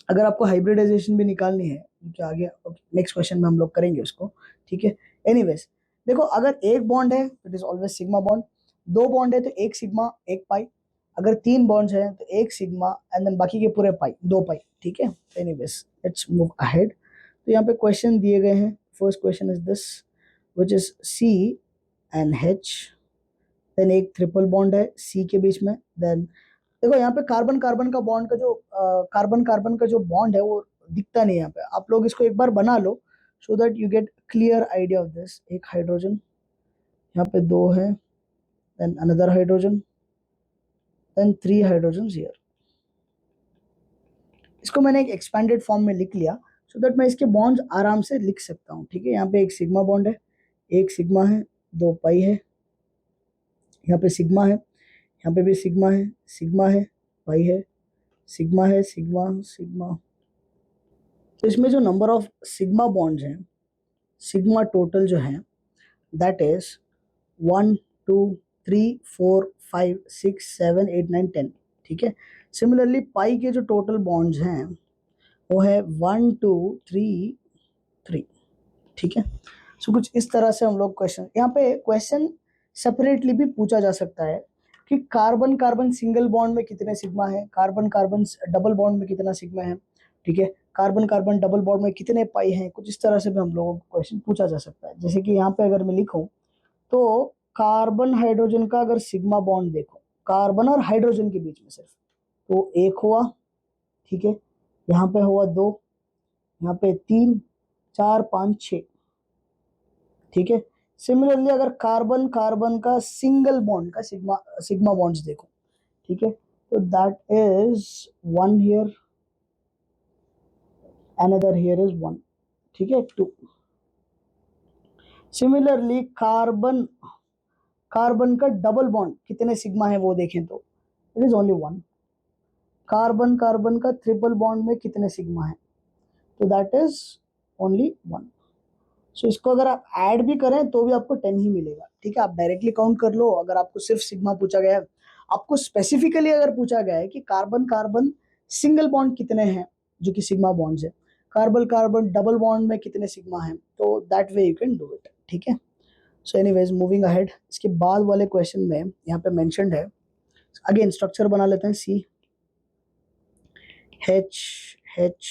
अगर आपको हाइब्रिडाइजेशन भी निकालनी है, क्योंकि आगे नेक्स्ट क्वेश्चन में हम लोग करेंगे उसको। ठीक है, एनीवेज देखो अगर एक बॉन्ड है तो it is always sigma bond, दो बॉन्ड है तो एक सिग्मा एक पाई, अगर तीन बॉन्ड्स हैं तो एक सिग्मा एंड देन बाकी के पूरे पाई, दो पाई। ठीक है, एनीवेज लेट्स मूव अहेड। तो यहाँ पे क्वेश्चन दिए गए हैं, first question is this which is CNH, then एक ट्रिपल बॉन्ड है C के बीच में। देन देखो यहाँ पे कार्बन कार्बन का बॉन्ड का जो कार्बन कार्बन का जो बॉन्ड है वो दिखता नहीं है यहाँ पे, आप लोग इसको एक बार बना लो so that you get clear idea of this. एक हाइड्रोजन, यहाँ पे दो है, then another hydrogen, then 3 hydrogen here. इसको मैंने एक एक्सपेंडेड फॉर्म में लिख लिया सो दैट मैं इसके बॉन्ड्स आराम से लिख सकता हूँ। ठीक है, यहाँ पे एक सिग्मा बॉन्ड है, एक सिग्मा है, दो पाई है, यहाँ पे सिग्मा है, यहाँ पे भी सिग्मा है, पाई है, सिग्मा है, सिग्मा सिग्मा। तो इसमें जो नंबर ऑफ सिग्मा बॉन्ड्स हैं, सिग्मा टोटल जो है दैट इज 1 2 3 4 5 6 7 8 9 10। ठीक है, सिमिलरली पाई के जो टोटल बॉन्ड्स हैं वो है 1 2 3 3। ठीक है, सो कुछ इस तरह से हम लोग क्वेश्चन, यहाँ पे क्वेश्चन सेपरेटली भी पूछा जा सकता है कि कार्बन कार्बन सिंगल बॉन्ड में कितने सिग्मा है, कार्बन कार्बन डबल बॉन्ड में कितना सिग्मा है। ठीक है, कार्बन कार्बन डबल बॉन्ड में कितने पाई हैं, कुछ इस तरह से भी हम लोगों को क्वेश्चन पूछा जा सकता है। जैसे कि यहाँ पे अगर मैं लिखूं तो कार्बन हाइड्रोजन का अगर सिग्मा बॉन्ड देखो, कार्बन और हाइड्रोजन के बीच में सिर्फ, तो एक हुआ, ठीक है, यहाँ पे हुआ दो, यहाँ पे तीन, चार, पाँच, छः, ठीक है। सिमिलरली अगर कार्बन कार्बन का सिंगल बॉन्ड का सिग्मा सिग्मा बॉन्ड्स देखो, ठीक है, तो that is one here, another here is one, ठीक है, टू। सिमिलरली कार्बन कार्बन का डबल बॉन्ड कितने सिग्मा है वो देखें तो it is only one. Carbon carbon का ट्रिपल बॉन्ड में कितने सिग्मा है, तो दैट इज ओनली वन। सो इसको अगर आप ऐड भी करें तो भी आपको 10 ही मिलेगा, ठीक है। आप डायरेक्टली काउंट कर लो, अगर आपको सिर्फ सिग्मा पूछा गया है, आपको स्पेसिफिकली अगर पूछा गया है कि कार्बन कार्बन सिंगल बॉन्ड कितने हैं जो कि सिग्मा बॉन्ड्स है, कार्बन कार्बन डबल बॉन्ड में कितने सिग्मा हैं, तो that way you can do it, ठीक है। सो एनीवेज मूविंग अहेड, इसके बाद वाले क्वेश्चन में यहाँ पे मेंशन्ड है, अगेन स्ट्रक्चर बना लेते हैं। सी एच एच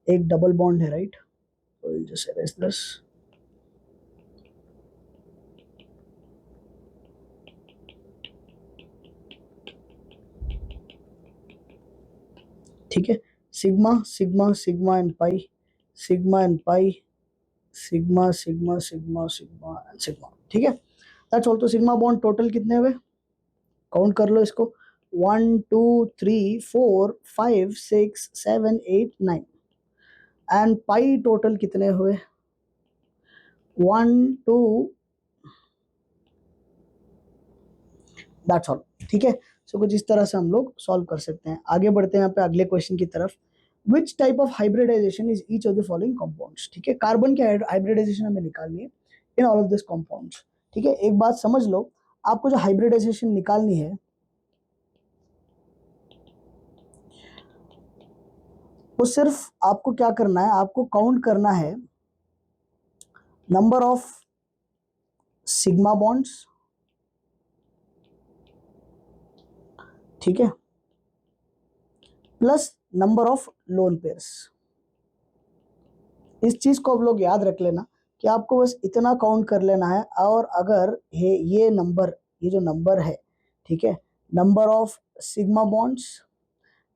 एक डबल बॉन्ड है, राइट, तो जस्ट एरेज दिस, ठीक है। Sigma sigma sigma and pi, sigma and pi, sigma sigma sigma sigma and sigma, ठीक है। That's all. तो सिग्मा बॉन्ड टोटल कितने हुए, काउंट कर लो इसको, 1 2 3 4 5 6 7 8 9, एंड पाई टोटल कितने हुए, 1 2, दैट्स ऑल, ठीक है। सो कुछ इस तरह से हम लोग सॉल्व कर सकते हैं। आगे बढ़ते हैं यहाँ पे अगले क्वेश्चन की तरफ। Which type of hybridization is each of the following compounds, ठीक है। कार्बन की हाइब्रिडाइजेशन हमें निकालनी है in all of this compounds, ठीक है। एक बात समझ लो, आपको जो हाइब्रिडाइजेशन निकालनी है वो सिर्फ आपको क्या करना है, आपको काउंट करना है नंबर ऑफ सिग्मा बॉन्ड्स, ठीक है, plus number of lone pairs. इस चीज को आप लोग याद रख लेना कि आपको बस इतना काउंट कर लेना है, और अगर ये नंबर, ये जो नंबर है, ठीक है, number of sigma bonds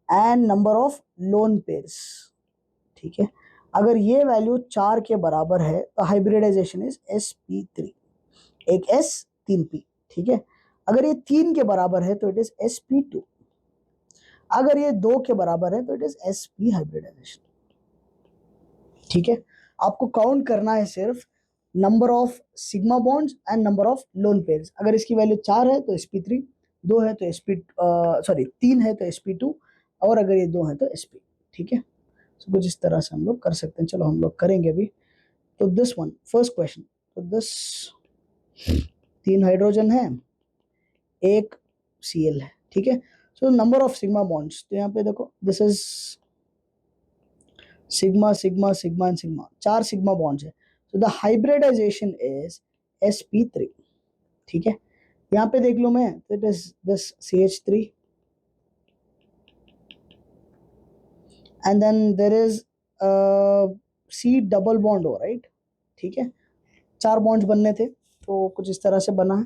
and number of lone pairs, ठीक है, अगर ये वैल्यू 4 के बराबर है तो हाइब्रिडाइजेशन इज sp3, एक s 3p, ठीक है। अगर ये 3 के बराबर है तो इट इज sp2, अगर ये 2 के बराबर है तो इट इज sp हाइब्रिडाइजेशन, ठीक है। आपको काउंट करना है सिर्फ number of sigma bonds and number of lone pairs. अगर इसकी वैल्यू 4 है तो sp3, 2 है तो sp सॉरी 3 है तो sp2, और अगर ये 2 है तो sp, ठीक है। तो कुछ इस तरह से हम लोग कर सकते हैं। चलो हम लोग करेंगे अभी। तो दिस वन फर्स्ट क्वेश्चन, तो दिस 3 हाइड्रोजन है, एक Cl है, ठीक है। So number of sigma bonds, तो यहाँ पे देखो this is sigma sigma sigma and sigma, 4 sigma bonds है, so the hybridization is sp3, ठीक है। यहाँ पे देख लो मैं, तो it is this CH3 and then there is C double bond हो, राइट, ठीक है। 4 बॉन्ड्स बनने थे तो कुछ इस तरह से बना है।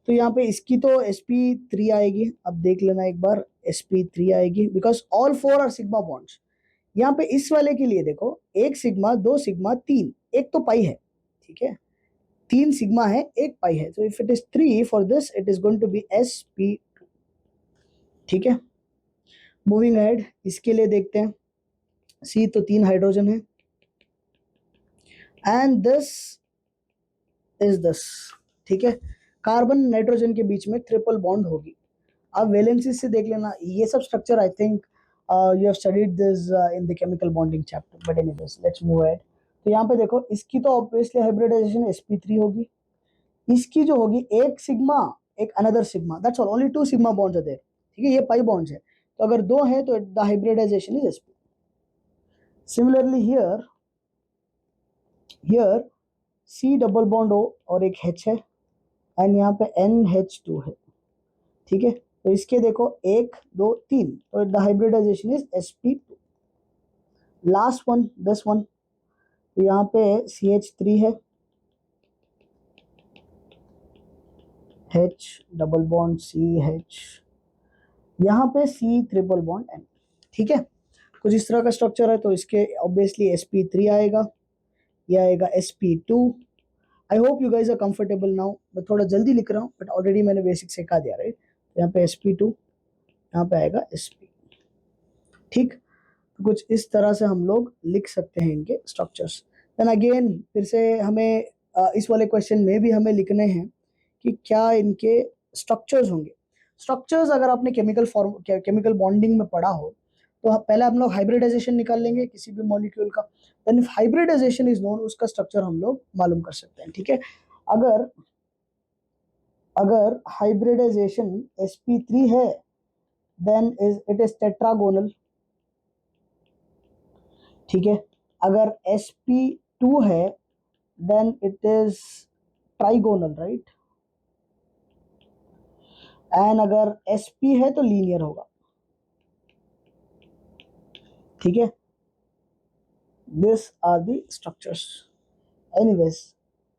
तो यहाँ पे इसकी तो sp3 आएगी, अब देख लेना एक बार, sp3 आएगी because all 4 are sigma bonds. यहाँ पे इस वाले के लिए देखो, एक सिग्मा, दो सिग्मा, तीन, एक तो पाई है, ठीक है, 3 सिग्मा है, एक पाई है, तो if it is 3 for this it is going to be sp2, ठीक है। मूविंग अहेड, इसके लिए देखते हैं। सी तो 3 हाइड्रोजन है एंड दिस इज दिस, ठीक है। कार्बन नाइट्रोजन के बीच में ट्रिपल बॉन्ड होगी। अब वैलेंसी से देख लेना, ये सब structure I think you have studied this in the chemical bonding chapter, but anyways let's move ahead. तो यहाँ पे देखो, इसकी तो ऑब्वियसली हाइब्रिडाइजेशन sp3 होगी, इसकी जो होगी एक सिग्मा, एक another sigma, that's all, only 2 sigma bonds are there, ठीक है। ये पाई बॉन्ड्स है, तो अगर 2 है तो the hybridization is sp। Similarly here here C double bond O और एक H है, एंड यहाँ पे NH2 है, ठीक है। तो इसके देखो 1 2 3, तो the hybridization is sp2। Last one this one, तो यहाँ पे CH3 है H डबल बॉन्ड CH, यहाँ पे C ट्रिपल बॉन्ड N। ठीक है, कुछ इस तरह का स्ट्रक्चर है। तो इसके ऑब्वियसली sp3 आएगा, ये आएगा sp2। I hope you guys are comfortable now. मैं थोड़ा जल्दी लिख रहा हूँ बट ऑलरेडी मैंने बेसिक सिखा दिया, राइट। तो यहाँ पे sp2, यहाँ पे आएगा sp। ठीक, तो कुछ इस तरह से हम लोग लिख सकते हैं इनके स्ट्रक्चर्स। देन अगेन फिर से हमें इस वाले क्वेश्चन में भी हमें लिखने हैं कि क्या इनके स्ट्रक्चर्स होंगे। स्ट्रक्चर्स अगर आपने केमिकल बॉन्डिंग में पढ़ा हो तो पहले हम लोग हाइब्रिडाइजेशन निकाल लेंगे किसी भी मॉलिक्यूल का। देन हाइब्रिडाइजेशन इज नोन, उसका स्ट्रक्चर हम लोग मालूम कर सकते हैं। ठीक है, अगर अगर हाइब्रिडाइजेशन sp3 है देन इट इज टेट्रागोनल। ठीक है, अगर sp2 है then it is trigonal, right. And अगर sp है तो लीनियर होगा। ठीक है, this are the structures. Anyways,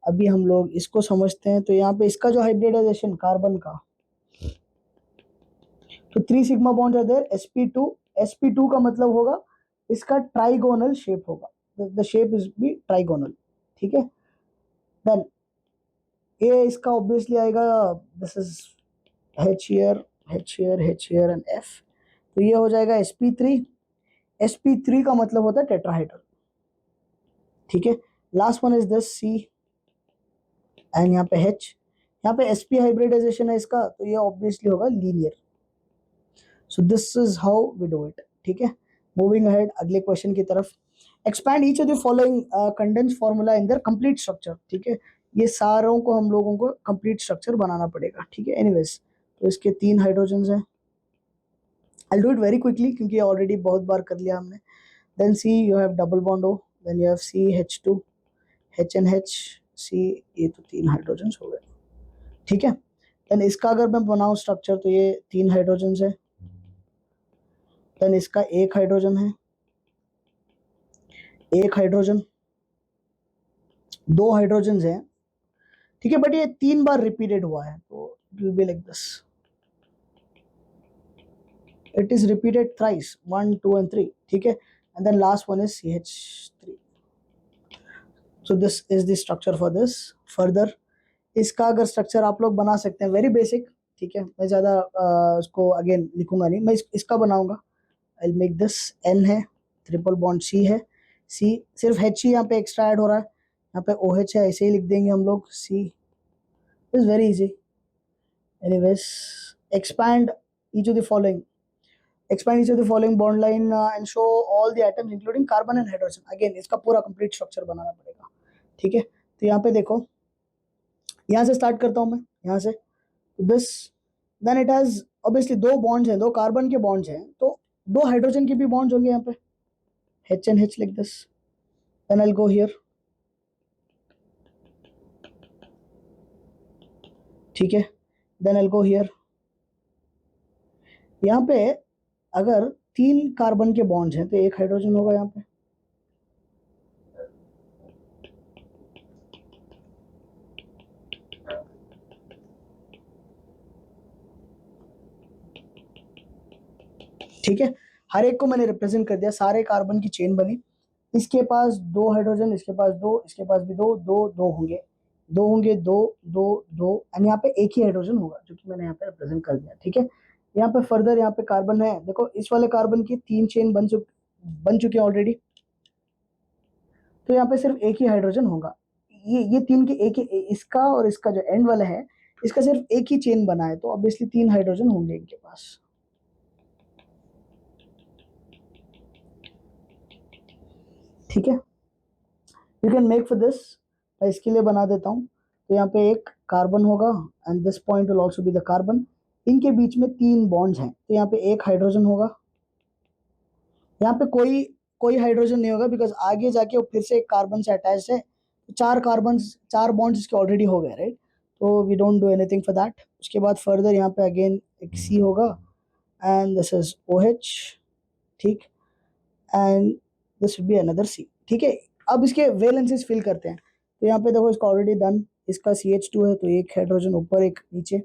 अभी हम लोग इसको समझते हैं। तो यहाँ पे इसका जो हाइब्रिडाइजेशन कार्बन का, तो 3 sigma bond are there, sp2 का मतलब होगा इसका ट्राइगोनल शेप होगा, the shape is be trigonal. ठीक है, देन ये इसका ऑब्वियसली आएगा, this is H here, H here, H here and F। तो ये हो जाएगा sp3। sp3 का मतलब होता है टेट्राहाइड्रल। ठीक है, last one is this C and यहाँ पे H। यहाँ पे sp हाइब्रिडाइजेशन है इसका, तो ये ऑब्वियसली होगा linear. So this is how we do it. ठीक है, मूविंग अहेड अगले क्वेश्चन की तरफ। Expand each of the following condense formula in their complete structure. ठीक है, ये सारों को हम लोगों को कंप्लीट स्ट्रक्चर बनाना पड़ेगा। ठीक है, एनीवेज, तो इसके 3 हाइड्रोजन्स हैं। I'll do it very quickly क्योंकि ये ऑलरेडी बहुत बार कर लिया हमने। Then C you have double bond O, then you have CH2, H and H, C, ये तो 3 हाइड्रोजन्स हो गए। ठीक है, देन इसका अगर मैं बनाऊं स्ट्रक्चर तो ये 3 हाइड्रोजन्स है। देन इसका 1 हाइड्रोजन है, 1 हाइड्रोजन, 2 हाइड्रोजन्स हैं। ठीक है, बट ये 3 बार रिपीटेड हुआ है तो it will be like this, it is repeated thrice, 1 2 and 3। ठीक है, and then last one is CH3। so this is the structure for this। further इसका अगर स्ट्रक्चर आप लोग बना सकते हैं, वेरी बेसिक। ठीक है, मैं ज़्यादा उसको अगेन लिखूंगा नहीं, मैं इसका बनाऊंगा। आई मेक दिस, N है, ट्रिपल बॉन्ड C है, C सिर्फ H ही यहाँ पे एक्स्ट्रा ऐड हो रहा है, यहाँ पे OH है, ऐसे ही लिख देंगे हम लोग। C is very easy. Anyways, expand each of the following, expand each of the following bond line and show all the atoms including carbon and hydrogen। Again इसका पूरा कंप्लीट स्ट्रक्चर बनाना पड़ेगा। ठीक है, तो यहाँ पे देखो, यहाँ से स्टार्ट करता हूँ मैं, यहाँ से this. Then it has obviously 2 bonds हैं, 2 कार्बन के बॉन्ड्स हैं, तो 2 हाइड्रोजन के भी बॉन्ड्स होंगे यहाँ पे, H and H like this. Then I will go here. ठीक है, then I will go here. यहाँ पे अगर 3 कार्बन के बॉन्ड्स हैं तो 1 हाइड्रोजन होगा यहाँ पे। ठीक है, हर एक को मैंने रिप्रेजेंट कर दिया, सारे कार्बन की चेन बनी। इसके पास 2 हाइड्रोजन, इसके पास 2, इसके पास भी 2, 2 2 होंगे, 2 होंगे, 2 2 2 एंड यहाँ पे एक ही हाइड्रोजन होगा जो कि मैंने यहाँ पे रिप्रेजेंट कर दिया। ठीक है, यहाँ पे फर्दर यहाँ पे कार्बन है, देखो इस वाले कार्बन की 3 चेन बन चुकी है ऑलरेडी, तो यहाँ पे सिर्फ एक ही हाइड्रोजन होगा। ये 3 के एक ही, इसका और इसका जो एंड वाला है इसका सिर्फ एक ही चेन बना है, तो ऑब्वियसली 3 हाइड्रोजन होंगे इनके पास। ठीक है, you can make for this, मैं इसके लिए बना देता हूँ। तो यहाँ पे एक कार्बन होगा and this point will also be the carbon. इनके बीच में 3 बॉन्ड्स हैं, तो यहाँ पे एक हाइड्रोजन होगा, यहाँ पे कोई कोई हाइड्रोजन नहीं होगा बिकॉज आगे जाके वो फिर से एक कार्बन से अटैच्ड है, तो 4 बॉन्ड्स इसके ऑलरेडी हो गए, राइट। तो we don't do anything for that. उसके बाद फर्दर यहाँ पे अगेन एक C होगा एंड दिस इज OH। ठीक, and this will be another C। ठीक है, अब इसके वैलेंसीज फिल करते हैं। तो यहाँ पे देखो इसका ऑलरेडी डन, इसका CH2 है तो एक हाइड्रोजन ऊपर एक नीचे,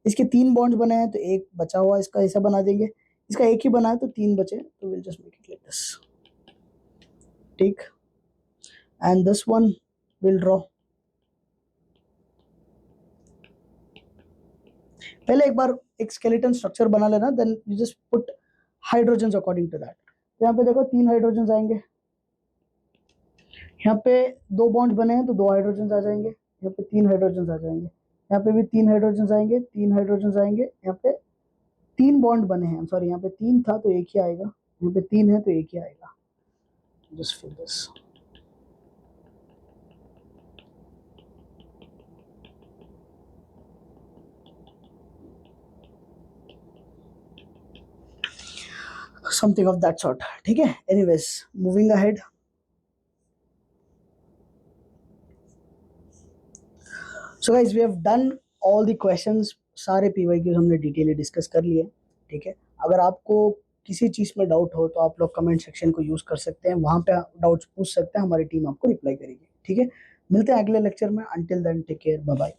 इसके 3 बॉन्ड्स बने हैं तो एक बचा हुआ इसका ऐसा बना देंगे, इसका एक ही बना है तो 3 बचे, तो will just make it like this, ठीक, and this one will draw. पहले एक बार एक स्केलेटन स्ट्रक्चर बना लेना, then you just put hydrogen according to that. यहाँ पे देखो 3 हाइड्रोजन आएंगे, यहाँ पे 2 बॉन्ड बने हैं तो 2 हाइड्रोजन आ जाएंगे, यहाँ पे 3 हाइड्रोजन आ जाएंगे, यहाँ पे भी 3 हाइड्रोजन आएंगे, 3 हाइड्रोजन आएंगे, यहाँ पे 3 बॉन्ड बने हैं, सॉरी यहाँ पे 3 था तो एक ही आएगा, यहाँ पे 3 है तो एक ही आएगा, just fill this. Something of that sort, ठीक है। Anyways moving ahead, so guys we have done all the questions, सारे पीवाईक्यूज हमने डिटेली डिस्कस कर लिए, ठीक है। अगर आपको किसी चीज में डाउट हो तो आप लोग कमेंट सेक्शन को यूज कर सकते हैं, वहां पे डाउट्स पूछ सकते हैं, हमारी टीम आपको रिप्लाई करेगी, ठीक है। मिलते हैं अगले लेक्चर में, until then take care, bye bye.